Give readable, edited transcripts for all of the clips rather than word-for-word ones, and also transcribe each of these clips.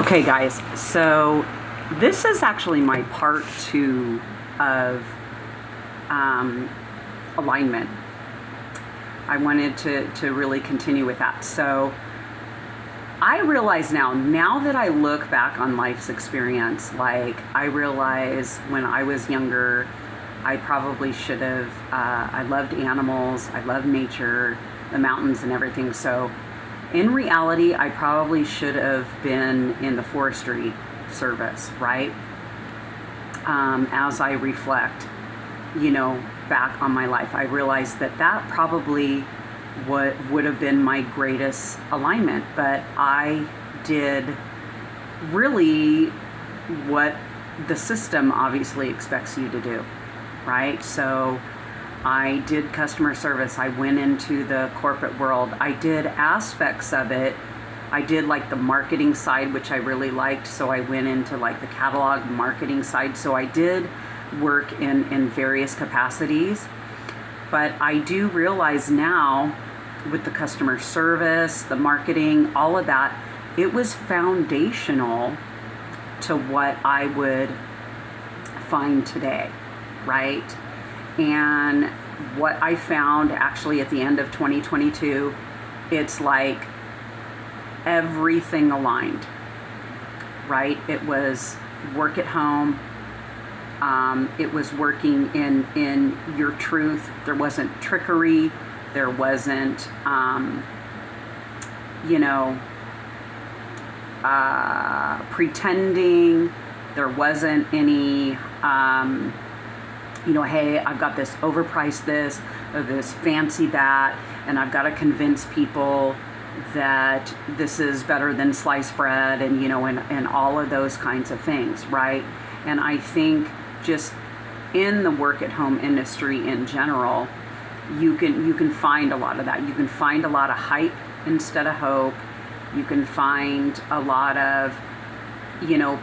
Okay, guys, so this is actually my part two of alignment. I wanted to really continue with that. So I realize now that I look back on life's experience, like I realize when I was younger, I probably should have, I loved animals, I loved nature, the mountains and everything. So in reality, I probably should have been in the forestry service, right? As I reflect, back on my life, I realized that probably would have been my greatest alignment, but I did really what the system obviously expects you to do, right? So I did customer service. I went into the corporate world. I did aspects of it. I did like the marketing side, which I really liked. So I went into like the catalog marketing side. So I did work in various capacities. But I do realize now with the customer service, the marketing, all of that, it was foundational to what I would find today, right? And what I found actually at the end of 2022, it's like everything aligned, right? It was work at home. It was working in your truth. There wasn't trickery. There wasn't, pretending. There wasn't any, hey, I've got this overpriced this or this fancy that, and I've got to convince people that this is better than sliced bread and all of those kinds of things, right? And I think just in the work at home industry in general, you can find a lot of that. You can find a lot of hype instead of hope. You can find a lot of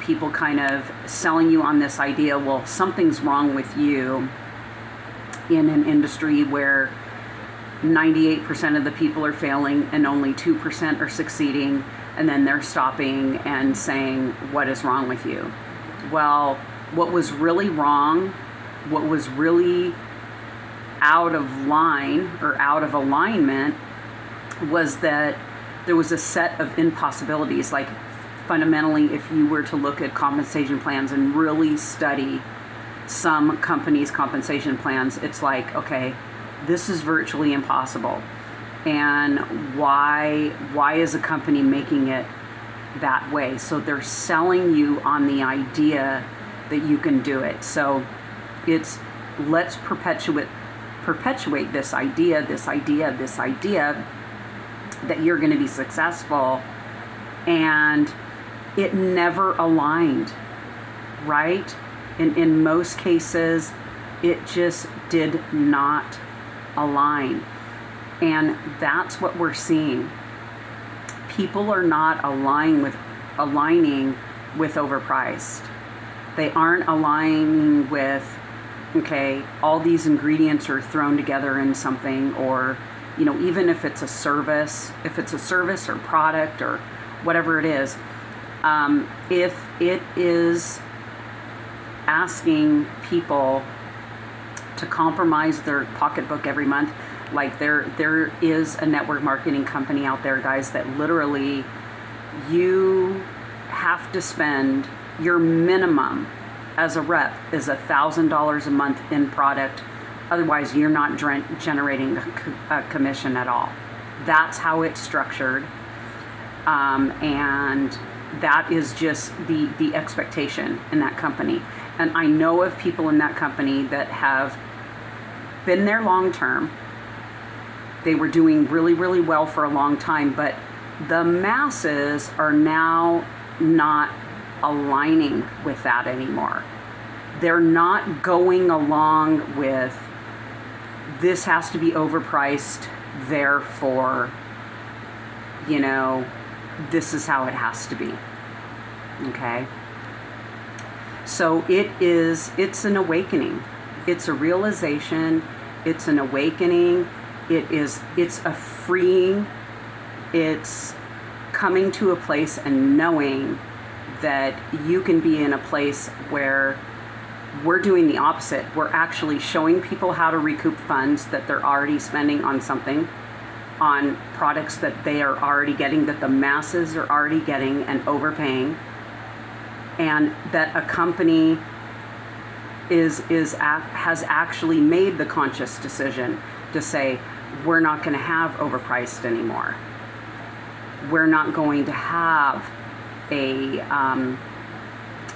people kind of selling you on this idea, well, something's wrong with you in an industry where 98% of the people are failing and only 2% are succeeding, and then they're stopping and saying, what is wrong with you? Well, what was really wrong, what was really out of line or out of alignment was that there was a set of impossibilities. Like fundamentally, if you were to look at compensation plans and really study some companies' compensation plans, it's like, okay, this is virtually impossible. And why is a company making it that way? So they're selling you on the idea that you can do it. So it's let's perpetuate this idea that you're going to be successful, and it never aligned, right? In most cases, it just did not align. And that's what we're seeing. People are not aligning with overpriced. They aren't aligning with, okay, all these ingredients are thrown together in something, or even if it's a service or product or whatever it is, if it is asking people to compromise their pocketbook every month, like there is a network marketing company out there, guys, that literally you have to spend your minimum as a rep is $1,000 a month in product. Otherwise, you're not generating a commission at all. That's how it's structured. And that is just the expectation in that company. And I know of people in that company that have been there long term. They were doing really, really well for a long time, but the masses are now not aligning with that anymore. They're not going along with this has to be overpriced, therefore, this is how it has to be. Okay? So it's an awakening. It's a realization. It's an awakening. It's a freeing. It's coming to a place and knowing that you can be in a place where we're doing the opposite. We're actually showing people how to recoup funds that they're already spending on something, on products that they are already getting, that the masses are already getting and overpaying, and that a company has actually made the conscious decision to say, we're not going to have overpriced anymore. We're not going to have a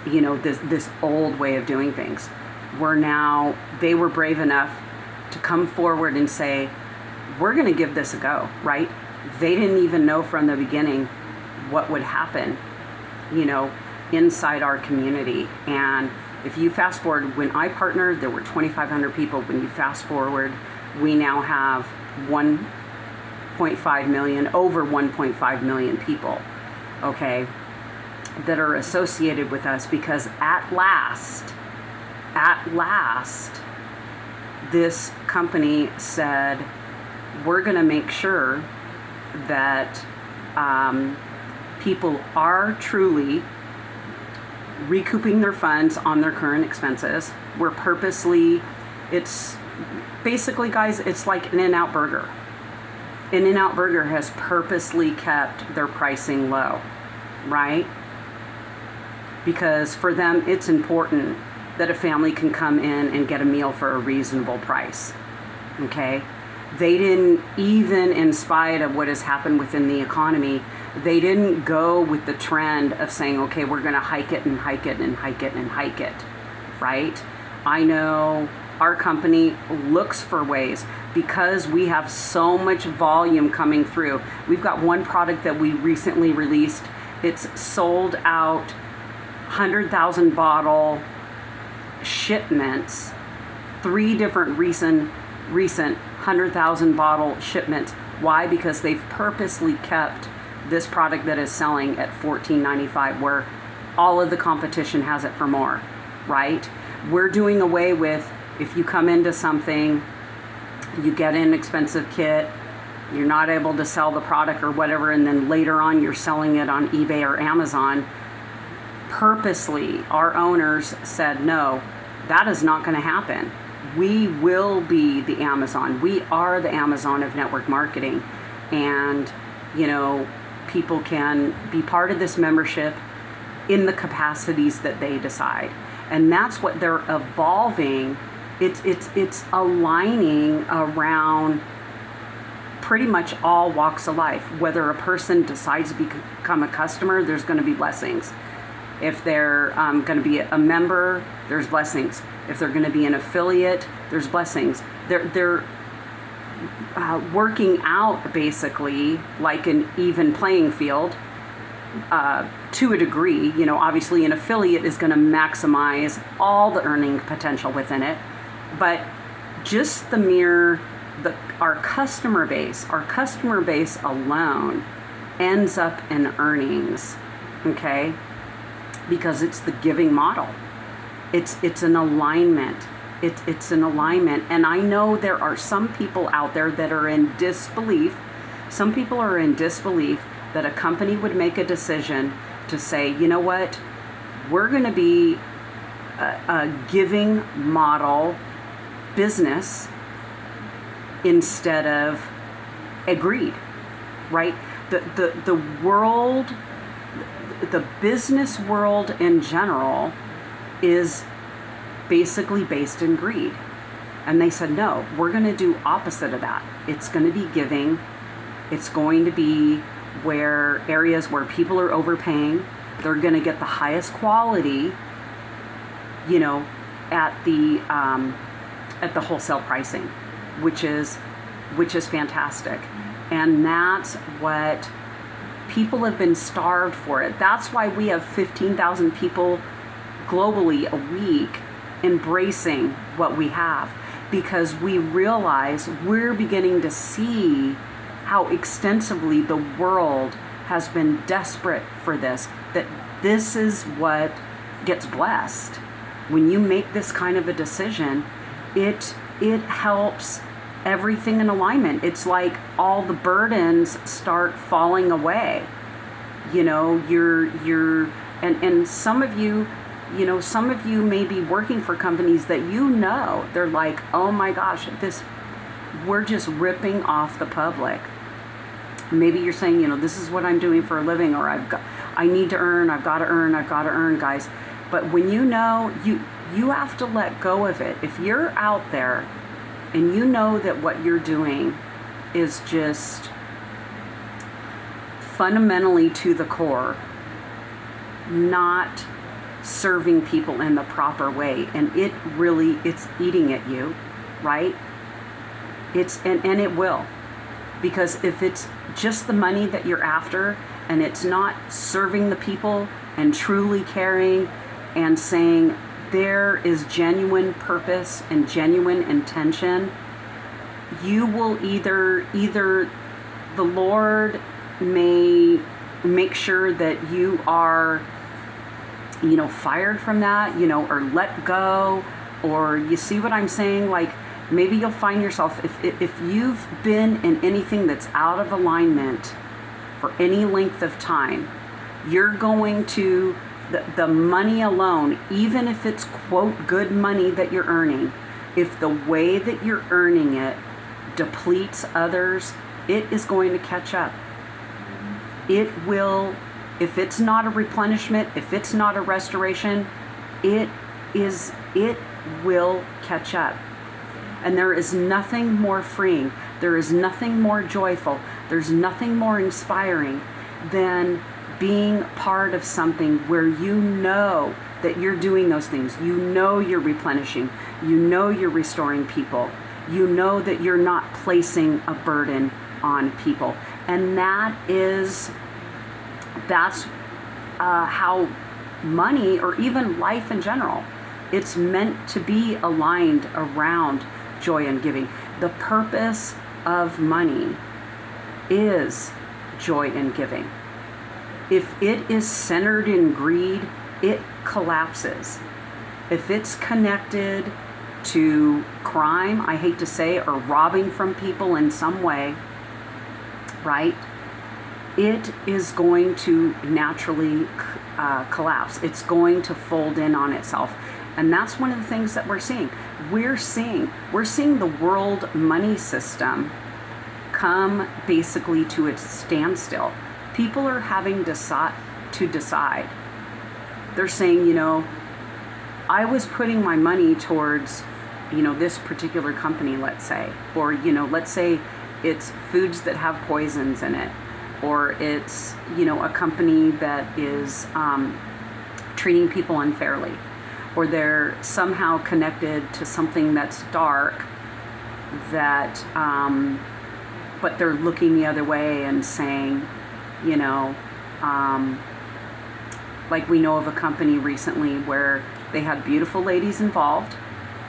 this old way of doing things. They were brave enough to come forward and say, we're going to give this a go, right? They didn't even know from the beginning what would happen, inside our community. And if you fast forward, when I partnered, there were 2,500 people. When you fast forward, we now have 1.5 million, over 1.5 million people, okay, that are associated with us, because at last, this company said, we're going to make sure that people are truly recouping their funds on their current expenses. We're purposely, it's basically, guys, it's like an In-N-Out Burger. In-N-Out Burger has purposely kept their pricing low, right? Because for them, it's important that a family can come in and get a meal for a reasonable price, okay? They didn't, even in spite of what has happened within the economy, they didn't go with the trend of saying, okay, we're going to hike it and hike it and hike it and hike it, right? I know our company looks for ways, because we have so much volume coming through. We've got one product that we recently released. It's sold out 100,000 bottle shipments, 3 different recent 100,000 bottle shipments. Why? Because they've purposely kept this product that is selling at $14.95, where all of the competition has it for more, right? We're doing away with, if you come into something, you get an expensive kit, you're not able to sell the product or whatever, and then later on you're selling it on eBay or Amazon. Purposely, our owners said, no, that is not going to happen. We will be the Amazon. We are the Amazon of network marketing. And, people can be part of this membership in the capacities that they decide. And that's what they're evolving. It's aligning around pretty much all walks of life. Whether a person decides to become a customer, there's going to be blessings. If they're going to be a member, there's blessings. If they're going to be an affiliate, there's blessings. They're working out basically like an even playing field to a degree. Obviously an affiliate is going to maximize all the earning potential within it, but just our customer base alone ends up in earnings, okay? Because it's the giving model. It's an alignment. It's an alignment. And I know there are some people out there that are in disbelief. Some people are in disbelief that a company would make a decision to say, you know what, we're going to be a giving model business instead of a greed, right? The world, the business world in general is basically based in greed. And they said, no, we're going to do opposite of that. It's going to be giving. It's going to be where areas where people are overpaying, they're going to get the highest quality, at the wholesale pricing, which is fantastic. And that's what people have been starved for it. That's why we have 15,000 people globally a week embracing what we have, because we realize we're beginning to see how extensively the world has been desperate for this, that this is what gets blessed. When you make this kind of a decision, it helps everything in alignment. It's like all the burdens start falling away. You're And some of you, some of you may be working for companies that they're like, oh my gosh, we're just ripping off the public. Maybe you're saying, this is what I'm doing for a living, or I need to earn, I've got to earn, guys. But when you have to let go of it. If you're out there and you know that what you're doing is just fundamentally to the core not serving people in the proper way, and it's eating at you, right? And it will. Because if it's just the money that you're after and it's not serving the people and truly caring and saying there is genuine purpose and genuine intention, you will either the Lord may make sure that you are, fired from that, or let go, or you see what I'm saying? Like, maybe you'll find yourself, if you've been in anything that's out of alignment for any length of time, you're going to, the money alone, even if it's, quote, good money that you're earning, if the way that you're earning it depletes others, it is going to catch up. It will, if it's not a replenishment, if it's not a restoration, it will catch up. And there is nothing more freeing, there is nothing more joyful, there's nothing more inspiring than being part of something where you know that you're doing those things. You know you're replenishing. You know you're restoring people. You know that you're not placing a burden on people. And that's how money, or even life in general, it's meant to be aligned around joy and giving. The purpose of money is joy and giving. If it is centered in greed, it collapses. If it's connected to crime, I hate to say, or robbing from people in some way, right? It is going to naturally collapse. It's going to fold in on itself. And that's one of the things that we're seeing. We're seeing the world money system come basically to its standstill. People are having to decide. They're saying, I was putting my money towards, this particular company, let's say, or, let's say it's foods that have poisons in it, or it's, a company that is treating people unfairly, or they're somehow connected to something that's dark that, but they're looking the other way and saying, like we know of a company recently where they had beautiful ladies involved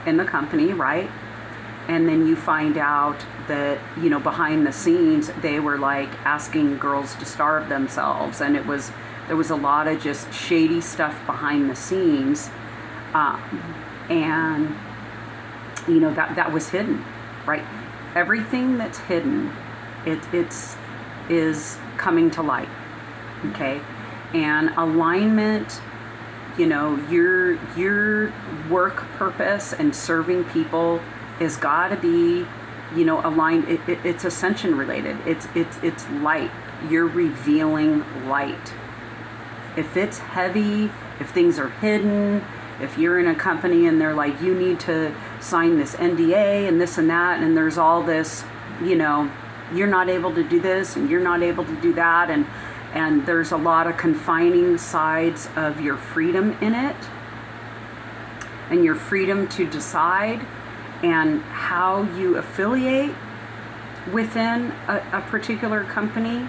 in the company, right? And then you find out that, behind the scenes, they were like asking girls to starve themselves. And there was a lot of just shady stuff behind the scenes. And, that was hidden, right? Everything that's hidden, is coming to light, okay? And alignment, your work purpose and serving people has got to be, aligned. It's ascension related. It's light. You're revealing light. If it's heavy, if things are hidden, if you're in a company and they're like, you need to sign this NDA and this and that, and there's all this, you're not able to do this and you're not able to do that, and there's a lot of confining sides of your freedom in it, and your freedom to decide and how you affiliate within a particular company.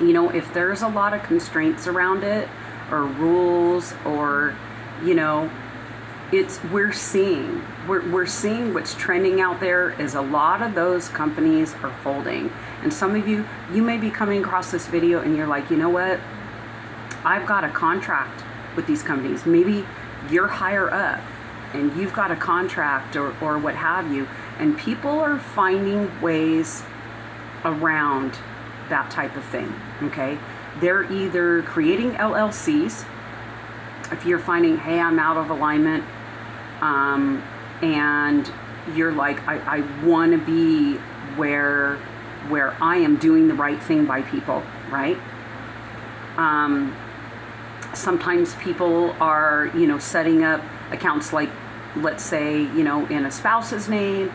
If there's a lot of constraints around it, or rules, or we're seeing what's trending out there is a lot of those companies are folding. And some of you may be coming across this video and you're like, you know what? I've got a contract with these companies. Maybe you're higher up and you've got a contract or what have you. And people are finding ways around that type of thing, okay? they're either creating LLCs, if you're finding, hey, I'm out of alignment, and you're like, I want to be where I am doing the right thing by people, right? Sometimes people are, setting up accounts like, let's say, in a spouse's name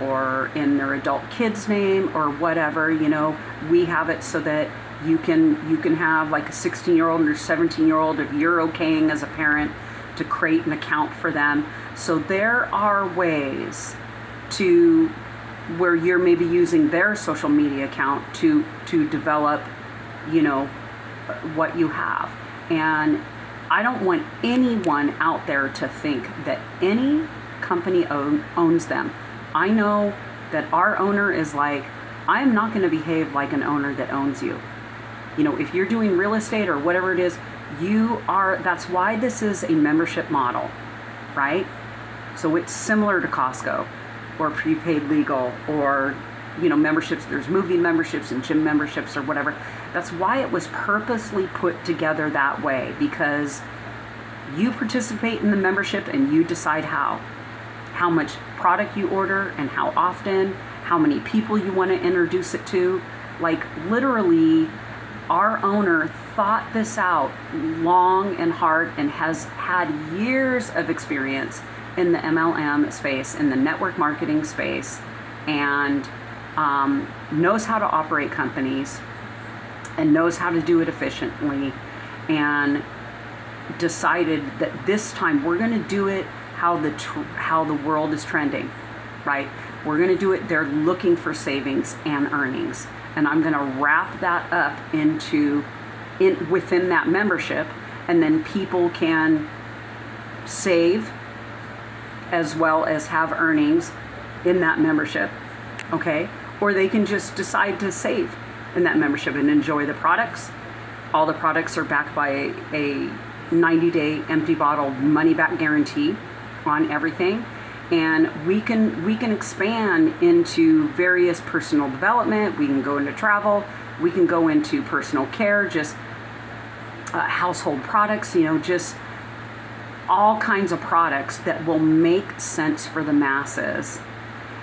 or in their adult kid's name or whatever. We have it so that you can have like a 16-year-old or 17-year-old, if you're okaying as a parent, to create an account for them. So there are ways to where you're maybe using their social media account to develop, what you have. And I don't want anyone out there to think that any company owns them. I know that our owner is like, I'm not going to behave like an owner that owns you. If you're doing real estate or whatever it is, that's why this is a membership model, right? So it's similar to Costco or prepaid legal or, memberships. There's movie memberships and gym memberships or whatever. That's why it was purposely put together that way, because you participate in the membership and you decide how much product you order and how often, how many people you want to introduce it to. Like literally, our owner thought this out long and hard and has had years of experience in the MLM space, in the network marketing space, and knows how to operate companies and knows how to do it efficiently, and decided that this time we're going to do it how the world is trending, right? We're going to do it. They're looking for savings and earnings, and I'm going to wrap that up within that membership, and then people can save as well as have earnings in that membership, okay? Or they can just decide to save in that membership and enjoy the products. All the products are backed by a 90-day empty bottle money back guarantee on everything. And we can expand into various personal development. We can go into travel. We can go into personal care, just household products, just all kinds of products that will make sense for the masses,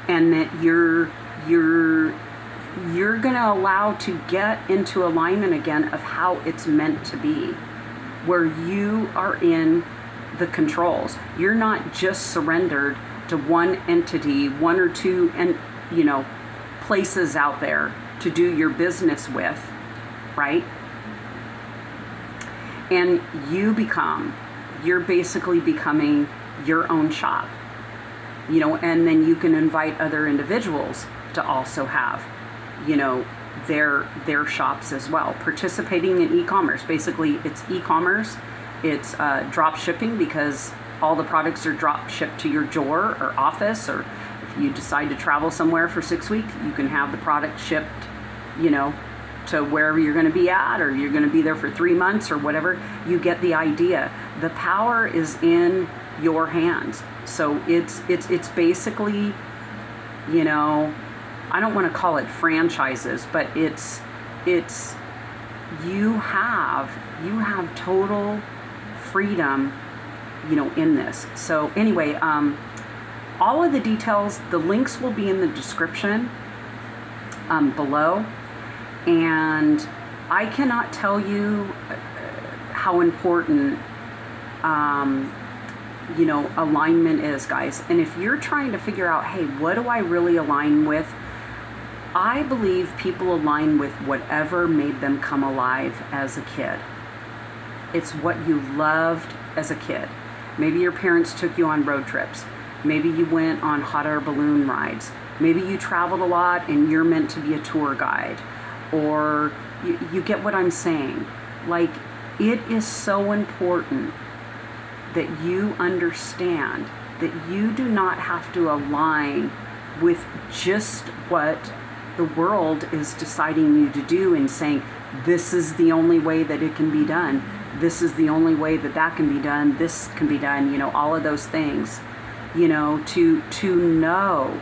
and that you're going to allow to get into alignment again of how it's meant to be, where you are in the controls. You're not just surrendered to one entity, one or two, and places out there to do your business with, right? And you're basically becoming your own shop, and then you can invite other individuals to also have, their shops as well, participating in e-commerce. Basically, it's e-commerce, it's drop shipping, because all the products are drop shipped to your door or office, or if you decide to travel somewhere for 6 weeks, you can have the product shipped, to wherever you're going to be at, or you're going to be there for 3 months or whatever. You get the idea. The power is in your hands. So it's basically, I don't want to call it franchises, but it's you have total freedom, in this. So anyway, all of the details, the links will be in the description below. And I cannot tell you how important, alignment is, guys. And if you're trying to figure out, hey, what do I really align with? I believe people align with whatever made them come alive as a kid. It's what you loved as a kid. Maybe your parents took you on road trips. Maybe you went on hot air balloon rides. Maybe you traveled a lot and you're meant to be a tour guide. Or you get what I'm saying. Like, it is so important that you understand that you do not have to align with just what the world is deciding you to do and saying, this is the only way that it can be done. This is the only way that can be done. This can be done, all of those things, to know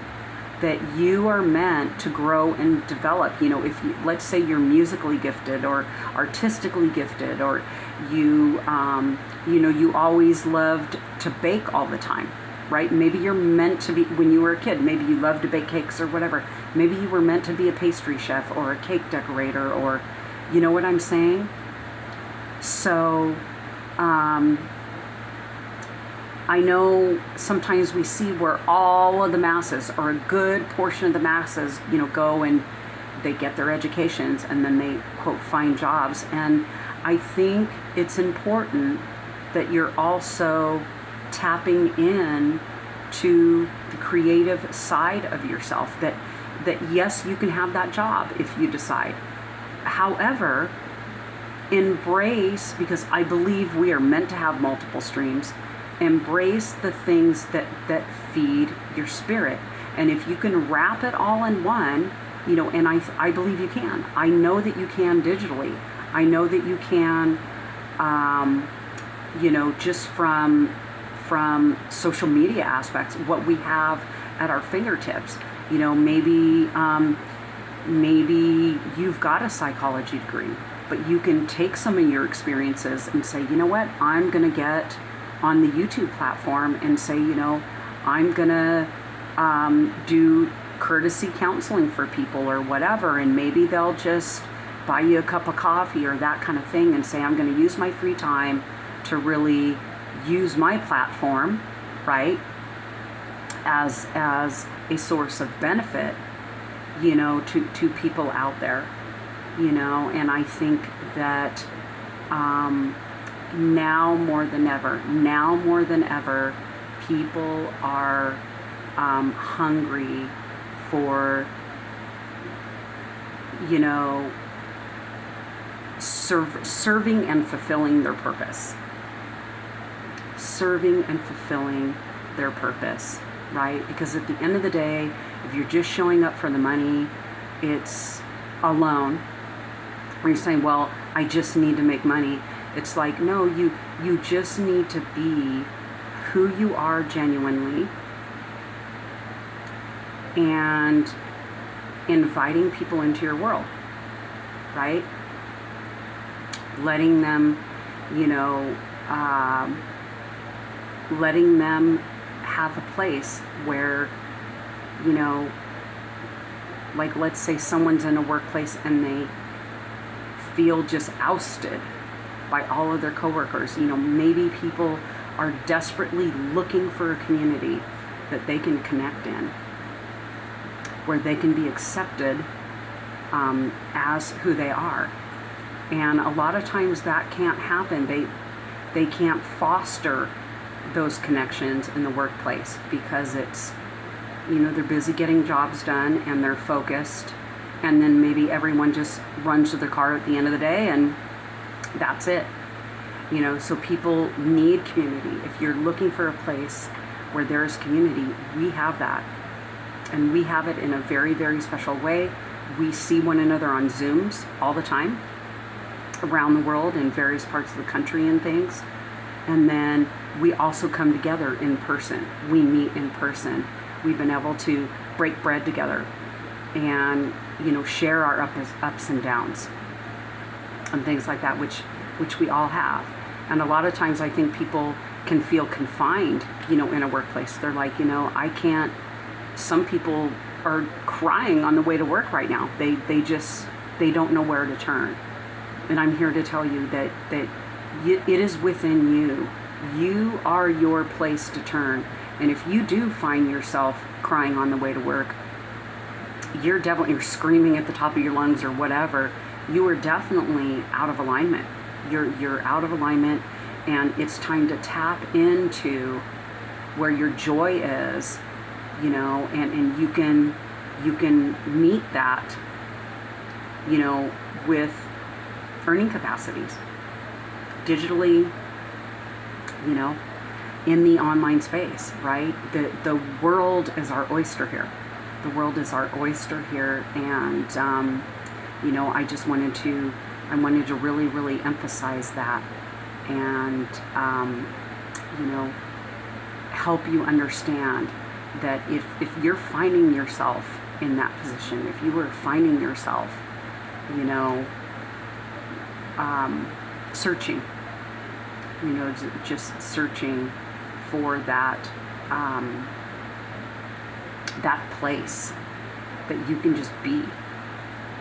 that you are meant to grow and develop. If you, let's say you're musically gifted or artistically gifted, or you, you always loved to bake all the time, right? Maybe you're meant to be, when you were a kid, maybe you loved to bake cakes or whatever. Maybe you were meant to be a pastry chef or a cake decorator, or, you know what I'm saying? So, I know sometimes we see where all of the masses, or a good portion of the masses, go and they get their educations and then they, quote, find jobs. And I think it's important that you're also tapping in to the creative side of yourself, that yes, you can have that job if you decide. However, embrace, because I believe we are meant to have multiple streams, embrace the things that feed your spirit. And if you can wrap it all in one, and I believe you can. I know that you can digitally. I know that you can, just from social media aspects, what we have at our fingertips. Maybe you've got a psychology degree, but you can take some of your experiences and say, you know what, I'm going to get on the YouTube platform and say, I'm going to do courtesy counseling for people or whatever, and maybe they'll just buy you a cup of coffee or that kind of thing, and say, I'm going to use my free time to really use my platform, right, as a source of benefit, to people out there, and I think that now more than ever, people are hungry for, serving and fulfilling their purpose. Serving and fulfilling their purpose, right? Because at the end of the day, if you're just showing up for the money, it's alone. Or you're saying, well, I just need to make money. It's like, no, you just need to be who you are genuinely, and inviting people into your world, right? Letting them, letting them have a place where, like, let's say someone's in a workplace and they feel just ousted by all of their coworkers. Maybe people are desperately looking for a community that they can connect in, where they can be accepted as who they are. And a lot of times that can't happen. They can't foster those connections in the workplace because it's, they're busy getting jobs done and they're focused, and then maybe everyone just runs to their car at the end of the day and that's it. So people need community. If you're looking for a place where there's community, we have that. And we have it in a very, very special way. We see one another on Zooms all the time around the world in various parts of the country and things. And then we also come together in person. We meet in person. We've been able to break bread together and, share our ups and downs and things like that, which we all have. And a lot of times I think people can feel confined, in a workplace. They're like, I can't, some people are crying on the way to work right now. They don't know where to turn. And I'm here to tell you that it is within you. You are your place to turn. And if you do find yourself crying on the way to work, you're screaming at the top of your lungs or whatever, you are definitely out of alignment. You're out of alignment, and it's time to tap into where your joy is, and you can meet that, with earning capacities digitally, in the online space, right? The world is our oyster here. The world is our oyster here, and I wanted to really, really emphasize that, and help you understand that if you're finding yourself in that position, if you were finding yourself, you know, searching, you know, just searching for that, that place that you can just be.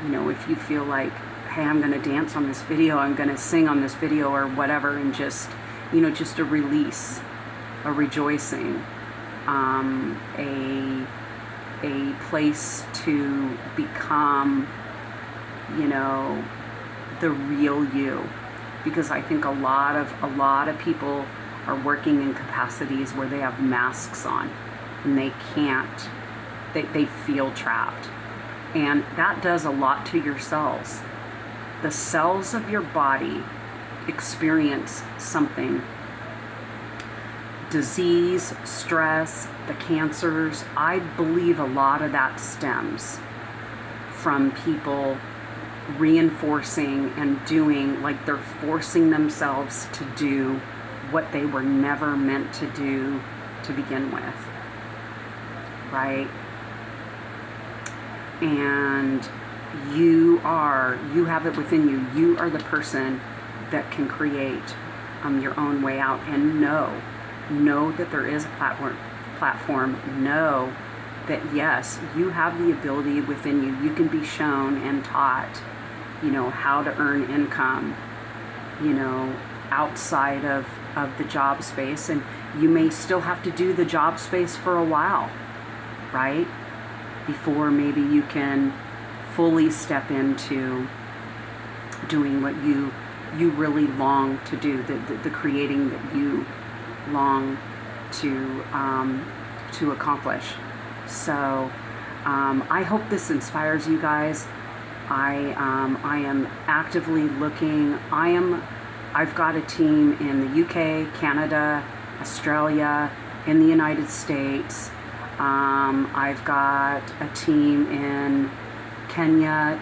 You know, if you feel like, hey, I'm going to dance on this video, I'm going to sing on this video or whatever, and just, you know, just a release, a rejoicing, a place to become, you know, the real you. Because I think a lot of people are working in capacities where they have masks on and they can't, they feel trapped. And that does a lot to your cells. The cells of your body experience something. Disease, stress, the cancers. I believe a lot of that stems from people reinforcing and doing, like they're forcing themselves to do what they were never meant to do to begin with, right? And you have it within you. You are the person that can create your own way out. And know that there is a platform. Know that yes, you have the ability within you. You can be shown and taught, you know, how to earn income, you know, outside of the job space. And you may still have to do the job space for a while, right? Before maybe you can fully step into doing what you really long to do, the creating that you long to accomplish. So I hope this inspires you guys. I am actively looking. I've got a team in the UK, Canada, Australia, in the United States. I've got a team in Kenya.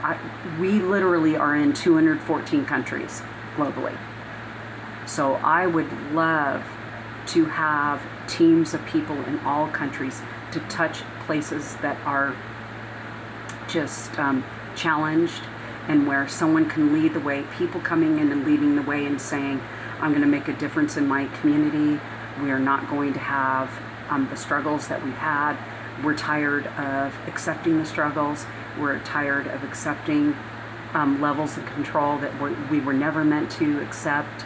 We literally are in 214 countries globally. So I would love to have teams of people in all countries to touch places that are just challenged, and where someone can lead the way, people coming in and leading the way and saying, I'm going to make a difference in my community. We are not going to have the struggles that we've had. We're tired of accepting the struggles. We're tired of accepting levels of control that we were never meant to accept.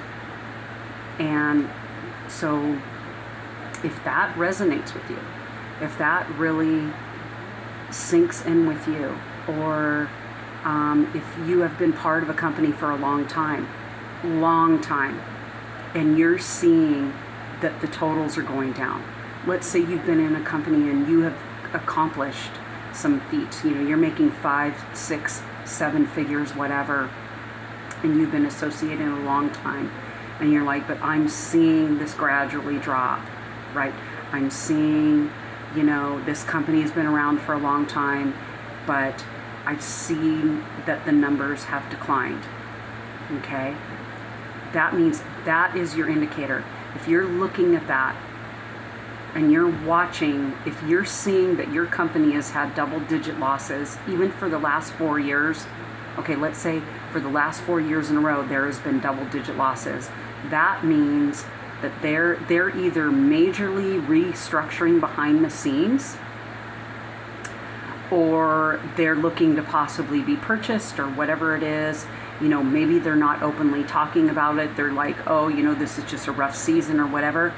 And so if that resonates with you, if that really sinks in with you, or if you have been part of a company for a long time, and you're seeing that the totals are going down. Let's say you've been in a company and you have accomplished some feats. You know, you're making 5, 6, 7 figures, whatever, and you've been associated a long time. And you're like, but I'm seeing this gradually drop, right? I'm seeing, you know, this company has been around for a long time, but I've seen that the numbers have declined, okay? That means that is your indicator. If you're looking at that and you're watching, if you're seeing that your company has had double-digit losses, even for the last 4 years, okay, let's say for the last 4 years in a row, there has been double-digit losses. That means that they're either majorly restructuring behind the scenes, or they're looking to possibly be purchased, or whatever it is. You know, maybe they're not openly talking about it. They're like, oh, you know, this is just a rough season or whatever.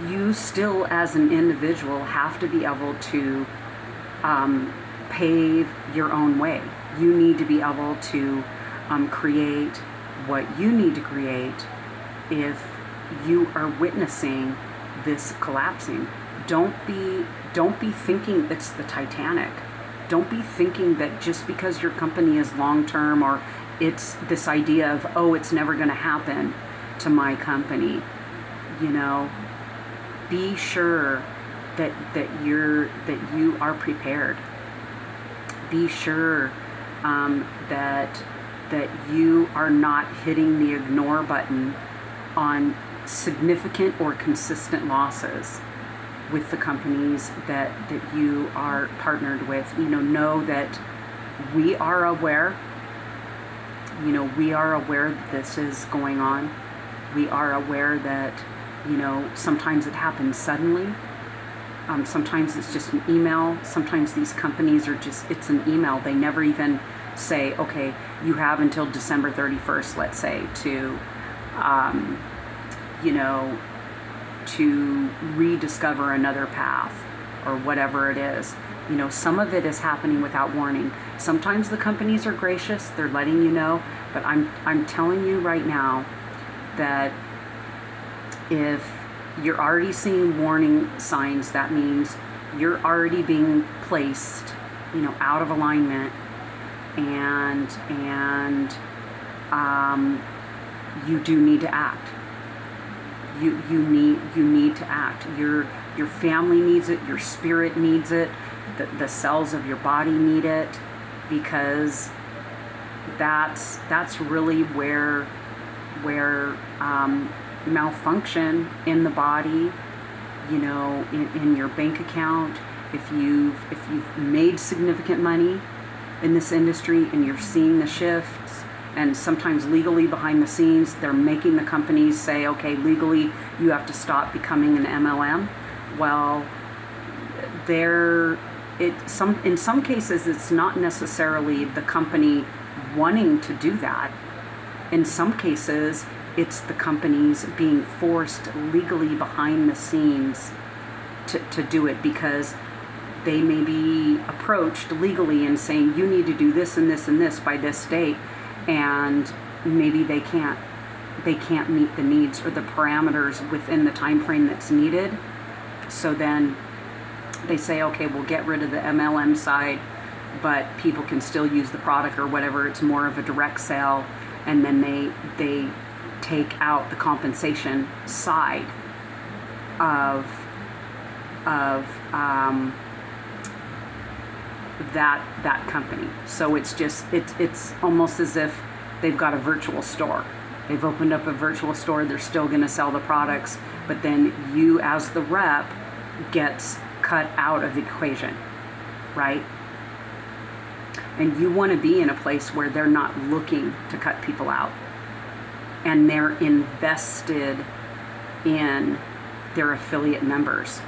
You still, as an individual, have to be able to pave your own way. You need to be able to create what you need to create if you are witnessing this collapsing. Don't be thinking it's the Titanic. Don't be thinking that just because your company is long-term, or it's this idea of, oh, it's never going to happen to my company. You know, be sure that you are prepared. Be sure that you are not hitting the ignore button on significant or consistent losses. with the companies that you are partnered with. Know that we are aware. We are aware that this is going on. We are aware that, sometimes it happens suddenly. Sometimes it's just an email. Sometimes these companies it's an email. They never even say, okay, you have until December 31st, let's say, to rediscover another path or whatever it is. Some of it is happening without warning. Sometimes the companies are gracious. They're letting you know. But I'm telling you right now that if you're already seeing warning signs, that means you're already being placed, out of alignment, and you do need to act. You need to act. Your family needs it. Your spirit needs it. The cells of your body need it, because that's really where malfunction in the body, in your bank account, if you've made significant money in this industry and you're seeing the shifts, and sometimes legally behind the scenes they're making the companies say, okay, legally you have to stop becoming an MLM. Well, in some cases it's not necessarily the company wanting to do that. In some cases it's the companies being forced legally behind the scenes to do it, because they may be approached legally and saying, you need to do this and this and this by this date, and maybe they can't meet the needs or the parameters within the time frame that's needed. So then they say, okay, we'll get rid of the MLM side, but people can still use the product or whatever. It's more of a direct sale, and then they take out the compensation side of that company. So it's almost as if they've got a virtual store. They've opened up a virtual store. They're still going to sell the products, but then you as the rep gets cut out of the equation, right? And you want to be in a place where they're not looking to cut people out, and they're invested in their affiliate members,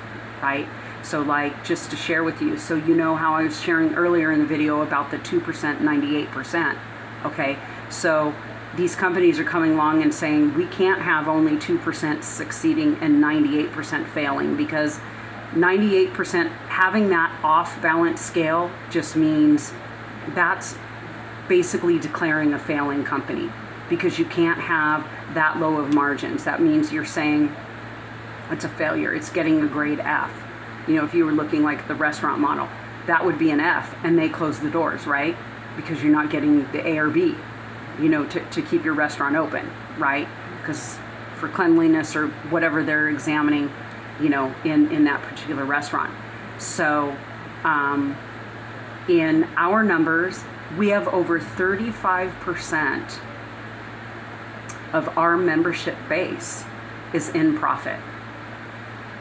right? So like, just to share with you, so how I was sharing earlier in the video about the 2%, 98%, okay? So these companies are coming along and saying, we can't have only 2% succeeding and 98% failing, because 98% having that off balance scale just means that's basically declaring a failing company, because you can't have that low of margins. That means you're saying it's a failure. It's getting a grade F. If you were looking like the restaurant model, that would be an F, and they close the doors, right? Because you're not getting the A or B, to keep your restaurant open, right? Because for cleanliness or whatever they're examining, in that particular restaurant. So in our numbers, we have over 35% of our membership base is in profit.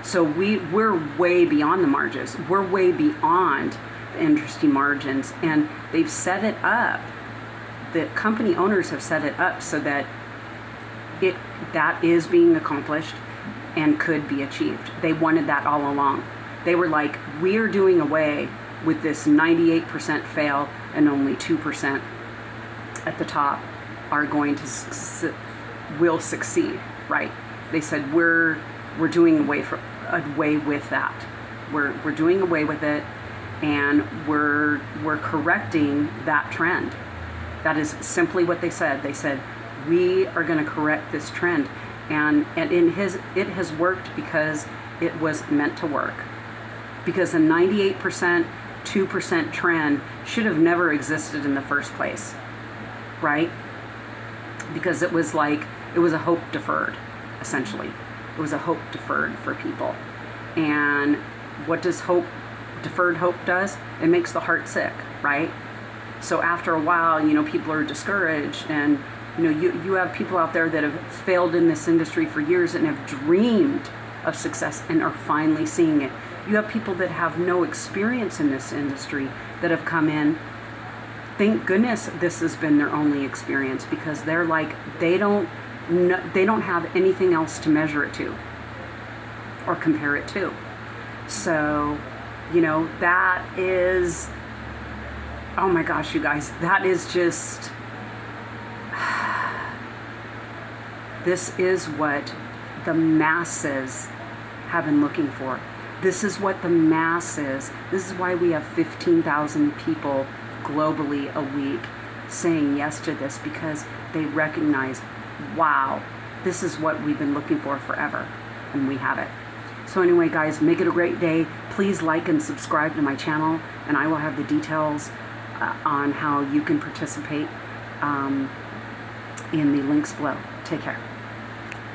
So we're way beyond the margins. We're way beyond the industry margins, and they've set it up. The company owners have set it up so that that is being accomplished and could be achieved. They wanted that all along. They were like, we are doing away with this 98% fail, and only 2% at the top are going to will succeed, right? They said, we're doing away with that. We're doing away with it, and we're correcting that trend. That is simply what they said. They said, we are going to correct this trend. And it has worked because it was meant to work. Because the 98%, 2% trend should have never existed in the first place, right? Because it was a hope deferred, essentially. It was a hope deferred for people. And what does deferred hope does? It makes the heart sick, right? So after a while, people are discouraged, and you have people out there that have failed in this industry for years and have dreamed of success and are finally seeing it. You have people that have no experience in this industry that have come in. Thank goodness this has been their only experience, because they're like, they don't have anything else to measure it to or compare it to. So, you know, that is, oh my gosh, you guys, that is just, this is what the masses have been looking for. This is what the masses, this is why we have 15,000 people globally a week saying yes to this, because they recognize, wow, this is what we've been looking for forever, and we have it. So anyway, guys, make it a great day. Please like and subscribe to my channel, and I will have the details on how you can participate in the links below. Take care.